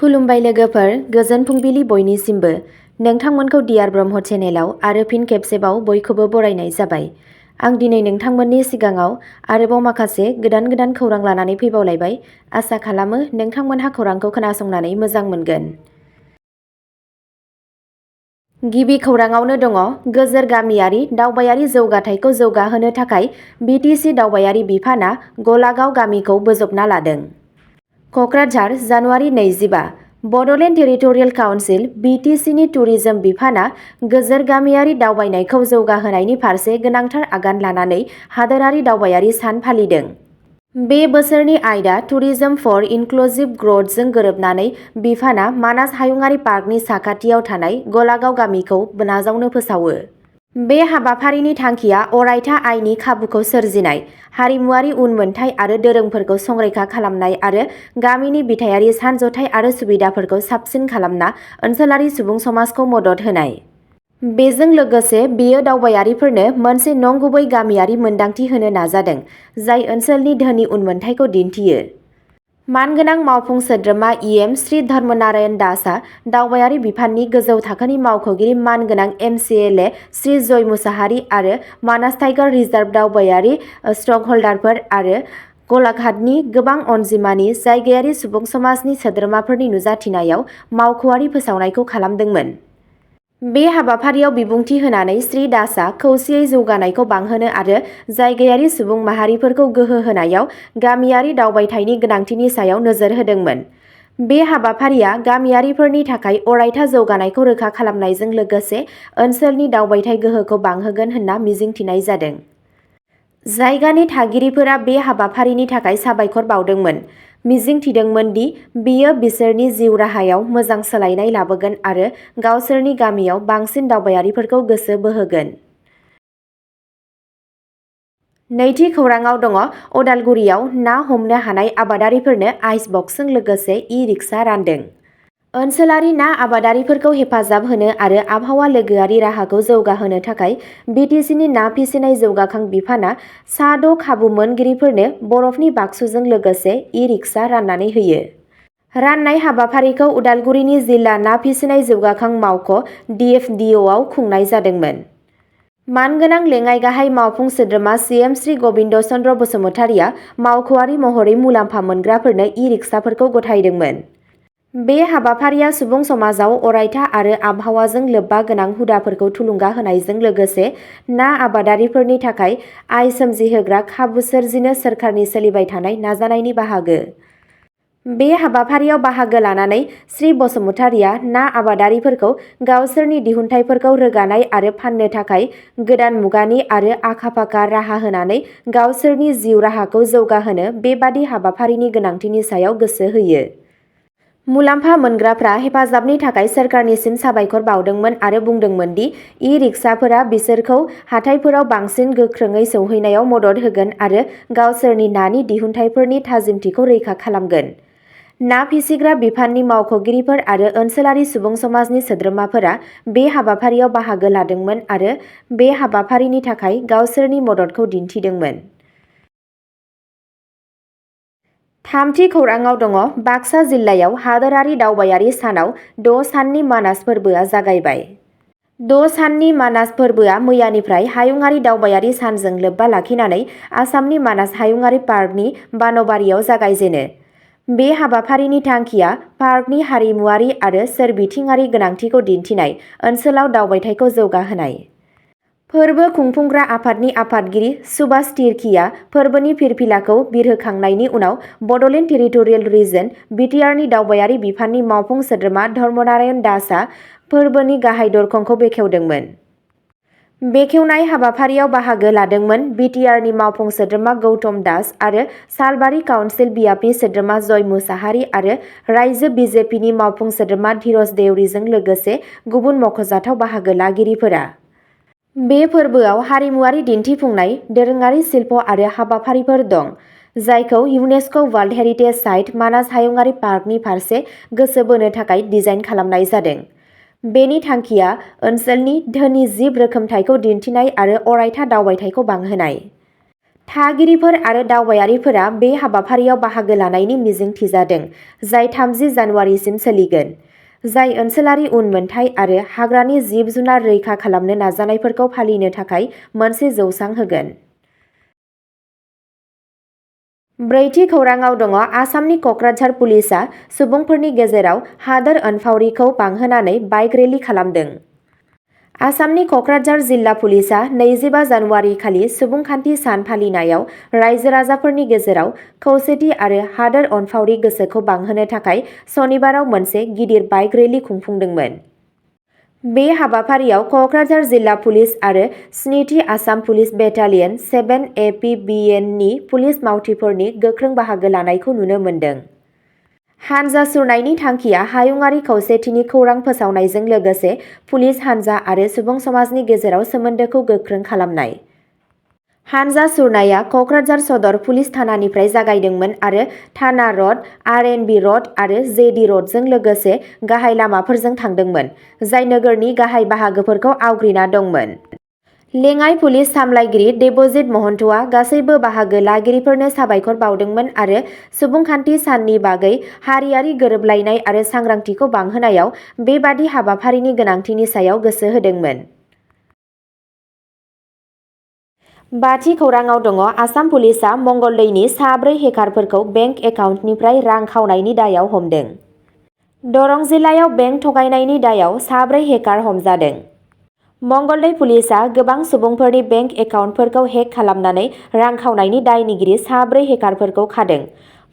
खुलुमबाय लोगोफोर, गोजोन फुंबिलि बयनिसिमबो। नोंथांमोनखौ डियार ब्रह्म चेनेलाव आरो फिन खेबसेबाव बयखौबो बरायनाय जाबाय। आं दिनै नोंथांमोननि सिगाङाव आरोबाव माखासे गोदान खौरां लानानै फैबावलायबाय। आसा खालामो नोंथांमोनहा खौरांखौ खोनासंनानै मोजां मोनगोन। गिबि खौराङावनो दङ गोजोर गामियारि दावबायारि जौगाथायखौ जौगाहोनो थाखाय BTC दावबायारि बिफाना गलागाव गामिखौ बोजबना लादों। Kokrajhar January 25 Bodoland territorial council BTCनि टुरिजम बिफाना गोजोर गामियारि दावबायनायखौ जौगाहोनायनि फारसे गोनांथार आगान लानानै हादोरारि दावबायारि सान फालिदों। बे बोसोरनि आयदा टुरिजम फर इनक्लुसिभ ग्र'थजों गोरोबनानै बिफाना मानास हायुङारि पार्कनि साखाथियाव थानाय गलागाव गामिखौ नाजावनो फोसावो। बे हाबाफारिनि थांखिया अरायथा आयनि खाबुखौ सोरजिनाय, हारिमुआरि उनमोनथाइ आरो दोरोंफोरखौ संरैखा खालामनाय आरो गामिनि बिथायारि सानज'थाइ आरो सुबिदाफोरखौ साबसिन खालामना ओनसोलारि सुबुं समाजखौ मदद होनाय। बेजों लोगोसे बेयो दावबायारिफोरनो मोनसे नंगुबै गामियारि मोनदांथि होनो नाजादों, जाय ओनसोलनि धोनि उनमोनथाइखौ दिन्थियो। मानगोनां मावफुं सोद्रोमा EM श्री धर्मनारायण दासआ दावबायारि बिफाननि गोजौ थाखोनि मावख'गिरि मानगोनां MCLA श्री जय मुसाहारि आरो मानास टाइगार रिजार्भ दावबायारि स्टकहल्डारफोर आरो गलाघाटनि गोबां अनजिमानि जायगायारि सुबुं समाजनि सोद्रोमाफोरनि नुजाथिनायाव मावख'आरि फोसावनायखौ खालामदोंमोन। बे हाबाफारियाव बिबुंथि होनानै श्री दासआ खौसेयै जौगानायखौ बांहोनो आरो जायगायारि सुबुं माहारिफोरखौ गोहो होनायाव गामियारि दावबायथायनि गोनांथिनि सायाव नोजोर होदोंमोन। बे हाबाफारिया गामियारिफोरनि थाखाय अरायथा जौगानायखौ रोखा खालामनायजों लोगोसे ओनसोलनि दावबायथाय गोहोखौ बांहोगोन होनना मिजिंथिनाय जादों। जायगानि थागिरिफोरा बे हाबाफारिनि थाखाय साबायखर बावदोंमोन, मिजिंथिदोंमोन दि बेयो बिसोरनि जिउ राहायाव मोजां सोलायनाय लाबोगोन आरो गावसोरनि गामियाव बांसिन दावबायारिफोरखौ गोसो बोहोगोन। नैथि खौराङाव दङ अदालगुरियाव ना हमनो हानाय आबादारिफोरनो आइस बक्सजों लोगोसे ई-रिक्सा रानदों। ओनसोलारि ना आबादारिफोरखौ हेफाजाब होनो आरो आबहावा लोगोआरि राहाखौ जौगाहोनो थाखाय BTCनि ना फिसिनाय जौगाखां बिफाना सा 6 खाबु मोनगिरिफोरनो बरफनि बाक्सुजों लोगोसे ई-रिक्सा राननानै होयो। राननाय हाबाफारिखौ उदालगुरिनि जिल्ला ना फिसिनाय जौगाखां मावख' DFDOआव खुंनाय जादोंमोन। मानगोनां लेङाइ गाहाय मावफुं सोद्रोमा CM श्री गबिन्द चन्द्र बसुमतारिया मावख'आरि महरै मुलाम्फा मोनग्राफोरनो ई-रिक्साफोरखौ गथायदोंमोन। बे हाबाफारिया सुबुं समाजाव अरायथा आरो आबहावाजों लोब्बा गोनां हुदाफोरखौ थुलुंगा होनायजों लोगोसे ना आबादारिफोरनि थाखाय आय सोमजिहोग्रा खाबु सोरजिनो सोरखारनि सोलिबाय थानाय नाजानायनि बाहागो। बे हाबाफारियाव बाहागो लानानै श्री बसुमतारिया ना आबादारिफोरखौ गावसोरनि दिहुनथाइफोरखौ रोगानाय आरो फाननो थाखाय गोदान मुगानि आरो आखा-फाखा राहा होनानै गावसोरनि जिउ राहाखौ जौगाहोनो बेबादि हाबाफारिनि गोनांथिनि सायाव गोसो होयो। मुलाम्फा मोनग्राफ्रा हेफाजाबनि थाखाय सोरखारनिसिम साबायखर बावदोंमोन आरो बुंदोंमोन दि ई-रिक्साफोरा बिसोरखौ हाथाइफोराव बांसिन गोख्रोङै सौहैनायाव मदद होगोन आरो गावसोरनि नानि दिहुनथाइफोरनि थाजिमथिखौ रैखा खालामगोन। ना फिसिग्रा बिफाननि मावख'गिरिफोर आरो ओनसोलारि सुबुं समाजनि सोद्रोमाफोरा बे हाबाफारियाव बाहागो लादोंमोन आरो बे हाबाफारिनि थाखाय गावसोरनि मददखौ दिन्थिदोंमोन। थामथि खौराङाव दङ बाक्सा जिल्लायाव हादोरारि दावबायारि सानाव 6 साननि मानास फोरबोआ जागायबाय। 6 साननि मानास फोरबोआ मैयानिफ्राय हायुङारि दावबायारि सानजों लोब्बा लाखिनानै आसामनि मानास हायुङारि पार्कनि बानबारियाव जागायजेनो। बे हाबाफारिनि थांखिया पार्कनि हारिमुआरि आरो सोरबिथिङारि गोनांथिखौ दिन्थिनाय, ओनसोलाव दावबायथायखौ जौगाहोनाय। फोरबो खुंफुंग्रा आफादनि आफादगिरि सुभाष तिर्कीया फोरबोनि फिरफिलाखौ बिरहोखांनायनि उनाव बड'लेण्ड टेरिटरियेल रिजन BTRनि दावबायारि बिफाननि मावफुं सोद्रोमा धर्मनारायण दासआ फोरबोनि गाहाय दरखंखौ बेखेवदोंमोन। बेखेवनाय हाबाफारियाव बाहागो लादोंमोन BTRनि मावफुं सोद्रोमा गौतम दास आरो सालबारि काउन्सिल बियाबनि सोद्रोमा जय मुसाहारि आरो रायजो BJPनि मावफुं सोद्रोमा धीरज देउरिजों लोगोसे गुबुन मख'जाथाव बाहागो लागिरिफोरा। बे फोरबोआव हारिमुआरि दिन्थिफुंनाय, दोरोङारि शिल्प आरो हाबाफारिफोर दं, जायखौ इउनेस्क' वर्ल्ड हेरिटेज साइट मानास हायुङारि पार्कनि फारसे गोसो बोनो थाखाय डिजाइन खालामनाय जादों। बेनि थांखिया ओनसोलनि धोनि जिब रोखोमथायखौ दिन्थिनाय आरो अरायथा दावबायथायखौ बांहोनाय। थागिरिफोर आरो दावबायारिफोरा बे हाबाफारियाव बाहागो लानायनि मिजिं थिजादों, जाय 30 जानुवारिसिम सोलिगोन, जाय ओनसोलारि उनमोनथाय आरो हाग्रानि जिब-जुनार रैखा खालामनो नाजानायफोरखौ फालिनो थाखाय मोनसे जौसां होगोन। ब्रैथि खौरांआव दङ आसामनि कक्राझार पुलिसआ सुबुंफोरनि गेजेराव हादोर अनफावरिखौ बांहोनानै बाइक रेलि खालामदों। आसामनि कक्राझार जिल्ला पुलिसआ 25 जानुवारि खालि सुबुंखान्थि सान फालिनायाव रायजो-राजाफोरनि गेजेराव खौसेथि आरो हादोर अनफावरि गोसोखौ बांहोनो थाखाय सनिबाराव मोनसे गिदिर बाइक रेलि खुंफुंदोंमोन। बे हाबाफारियाव कक्राझार जिल्ला पुलिस आरो 7थि आसाम पुलिस बेटालियन 7 APBN नि पुलिस मावथिफोरनि गोख्रों बाहागो लानायखौ नुनो मोन्दों। हानजा सुरनायनि थांखिया हायुंआरि खौसेथिनि खौरां फोसावनायजों लोगोसे पुलिस हानजा आरो सुबुं समाजनि गेजेराव सोमोन्दोखौ गोख्रों खालामनाय। हानजा सुरनाया कक्राझार सदर पुलिस थानानिफ्राय जागायदोंमोन आरो थाना रड, RNB रड आरो JD रडजों लोगोसे गाहाय लामाफोरजों थांदोंमोन, जाय नोगोरनि गाहाय बाहागोफोरखौ आवग्रिना दंमोन। लेङाइ पुलिस सामलायगिरि देबजित महन्तआ गासैबो बाहागो लागिरिफोरनो साबायखर बावदोंमोन आरो सुबुंखान्थि साननि बागै हारियारि गोरोबलायनाय आरो सांग्रांथिखौ बांहोनायाव बेबादि हाबाफारिनि गोनांथिनि सायाव गोसो होदोंमोन। बाथि खौरांआव दङ आसाम पुलिसआ मंगलदैनि 4 हेकारफोरखौ बेंक एकाउन्टनिफ्राय रां खावनायनि दायाव हमदों। दरं जिल्लायाव बेंक थगायनायनि दायाव 4 हेकार हमजादों। मंगलदै पुलिसआ गोबां सुबुंफोरनि बेंक एकाउन्टफोरखौ हेक खालामनानै रां खावनायनि दायनिगिरि 4 हेकारफोरखौ खादों।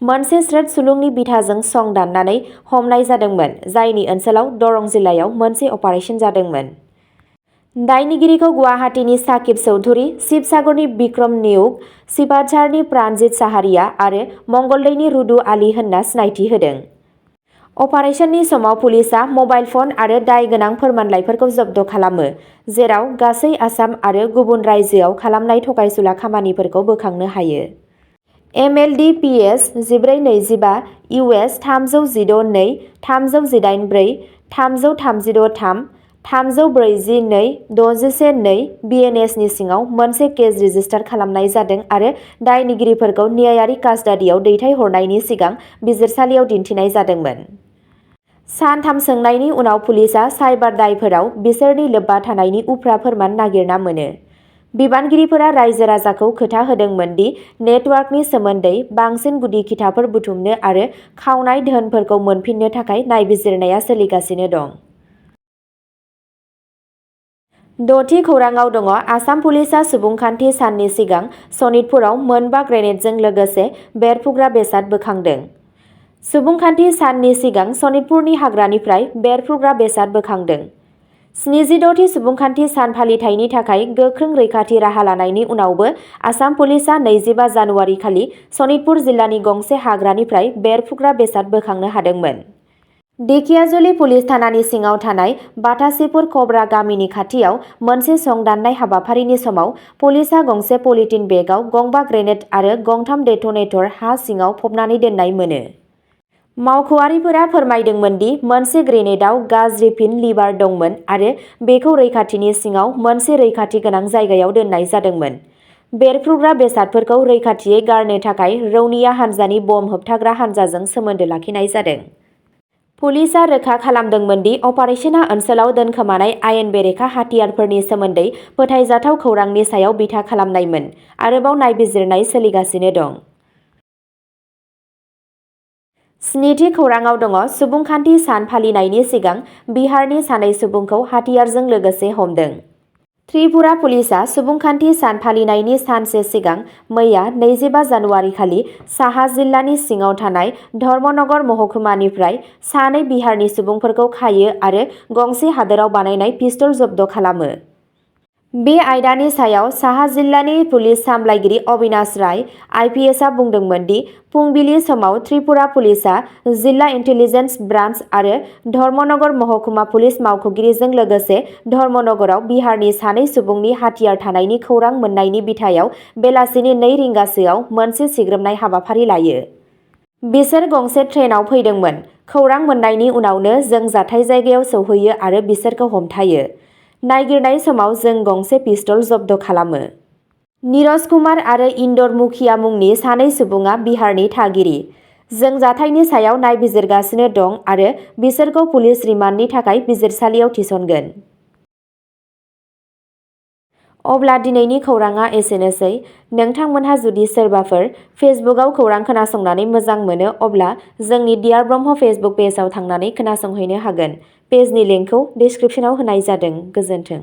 मोनसे स्रोत सुलुंनि बिथाजों सं दाननानै हमनाय जादोंमोन, जायनि ओनसोलाव दरं जिल्लायाव मोनसे अपारेशन जादोंमोन। दायनिगिरिखौ गुवाहाटीनि साकिब चौधुरी, शिबसागरनि बिक्रम नेउग, सिपाझारनि प्राणजित साहारिया आरो मंगलदैनि रुदु आली होनना सिनायथि होदों। अपारेशननि समाव पुलिसआ मबाइल फन आरो दाय गोनां फोरमानलाइफोरखौ जब्द खालामो, जेराव गासै आसाम आरो गुबुन रायजोआव खालामनाय थगायसुला खामानिफोरखौ बोखांनो हायो। MLD-PS 1425 US 316-2 318-4 336-3 342-612 BNS नि सिङाव मोनसे केस रेजिस्टार खालामनाय जादों आरो दायनिगिरिफोरखौ न्यायारि कास्टाडियाव दैथायहरनायनि सिगां बिजिरसालियाव दिन्थिनाय जादोंमोन। सान 3 सोंनायनि उनाव पुलिसआ साइबार दायफोराव बिसोरनि लोब्बा थानायनि उफ्रा फोरमान नागिरना मोनो। बिबानगिरिफोरा रायजो-राजाखौ खोथा होदोंमोन दि नेटवार्कनि सोमोन्दै बांसिन गुदि खिथाफोर बुथुमनो आरो खावनाय धोनफोरखौ मोनफिननो थाखाय नायबिजिरनाया सोलिगासिनो दं। 6थि खौरांआव दङ आसाम पुलिसआ सुबुंखान्थि साननि सिगां सनितपुराव 4 ग्रेनेडजों लोगोसे बेरफ्रुग्रा बेसाद बोखांदों। सुबुंखान्थि साननि सिगां सनितपुरनि हाग्रानिफ्राय बेरफ्रुग्रा बेसाद बोखांदों। 76थि सुबुंखान्थि सान फालिथायनि थाखाय गोख्रों रैखाथि राहा लानायनि उनावबो आसाम पुलिसआ 25 जानुवारि खालि सनितपुर जिल्लानि गंसे हाग्रानिफ्राय बेरफ्रुग्रा बेसाद बोखांनो हादोंमोन। धेकियाजुलि पुलिस थानानि सिङाव थानाय बाटासिपुर कब्रा गामिनि खाथियाव मोनसे सं दाननाय हाबाफारिनि समाव पुलिसआ गंसे पलिथिन बेगआव 2 ग्रेनेड आरो 3 डेटनेटर हा सिङाव फबनानै दोननाय मोनो। मावख'आरिफोरा फोरमायदोंमोन दि मोनसे ग्रेनेडआव गाज्रि फिन लिभार दंमोन आरो बेखौ रैखाथिनि सिङाव मोनसे रैखाथि गोनां जायगायाव दोननाय जादोंमोन। बेरफ्रुग्रा बेसादफोरखौ रैखाथियै गारनो थाखाय रौनिया हान्जानि बम होबथाग्रा हान्जाजों सोमोन्दो लाखिनाय जादों। पुलिसआ रोखा खालामदोंमोन दि अपारेशनआ ओनसोलाव दोनखोमानाय आयेन बेरेखा हाथियारफोरनि सोमोन्दै फोथायजाथाव खौरांनि सायाव बिथा खालामनायमोन। आरोबाव नायबिजिरनाय सोलिगासिनो दं। 7थि खौरांआव दङ सुबुंखान्थि सान फालिनायनि सिगां बिहारनि सानै सुबुंखौ हाथियारजों लोगोसे हमदों। त्रिपुरा पुलिसआ सुबुंखान्थि सान फालिनायनि सानसे सिगां मैया 25 जानुवारि खालि साहा जिल्लानि सिङाव थानाय धर्मनगर महकुमानिफ्राय 2 बिहारनि सुबुंफोरखौ खायो आरो गंसे हादोराव बानायनाय पिस्तल जब्द खालामो। बे आयदानि सायाव साहा जिल्लानि पुलिस सामलायगिरि अबिनाश राय, IPSआ बुंदोंमोन दि फुंबिलि समाव त्रिपुरा पुलिसआ जिल्ला इन्टेलिजेन्स ब्रान्च आरो धर्मनगर महकुमा पुलिस मावख'गिरिजों लोगोसे धर्मनगराव बिहारनि 2 सुबुंनि हाथियार थानायनि खौरां मोन्नायनि बिथायाव बेलासिनि 2 रिंगासोआव मोनसे सिग्रोमनाय हाबाफारि लायो। बिसोर गंसे ट्रेनआव फैदोंमोन। खौरां मोन्नायनि उनावनो जों जाथाय जायगायाव सौहैयो आरो बिसोरखौ हमथायो। नागिरनाय समाव जों गंसे पिस्तल जब्द खालामो। नीरज कुमार आरो इन्दर मुखिया मुंनि सानै सुबुङा बिहारनि थागिरि। जों जाथायनि सायाव नायबिजिरगासिनो दं आरो बिसोरखौ पुलिस रिमान्डनि थाखाय बिजिरसालियाव थिसनगोन। अब्ला दिनैनि खौराङा एसेनोसै। नोंथांमोनहा जुदि सोरबाफोर फेसबुकआव खौरां खोनासंनानै मोजां मोनो अब्ला जोंनि डियार ब्रह्म फेसबुक पेजआव थांनानै खोनासंहैनो हागोन। पेजनि लिंकखौ डिस्क्रिप्शनाव होनाय जादों। गोजोन्थों।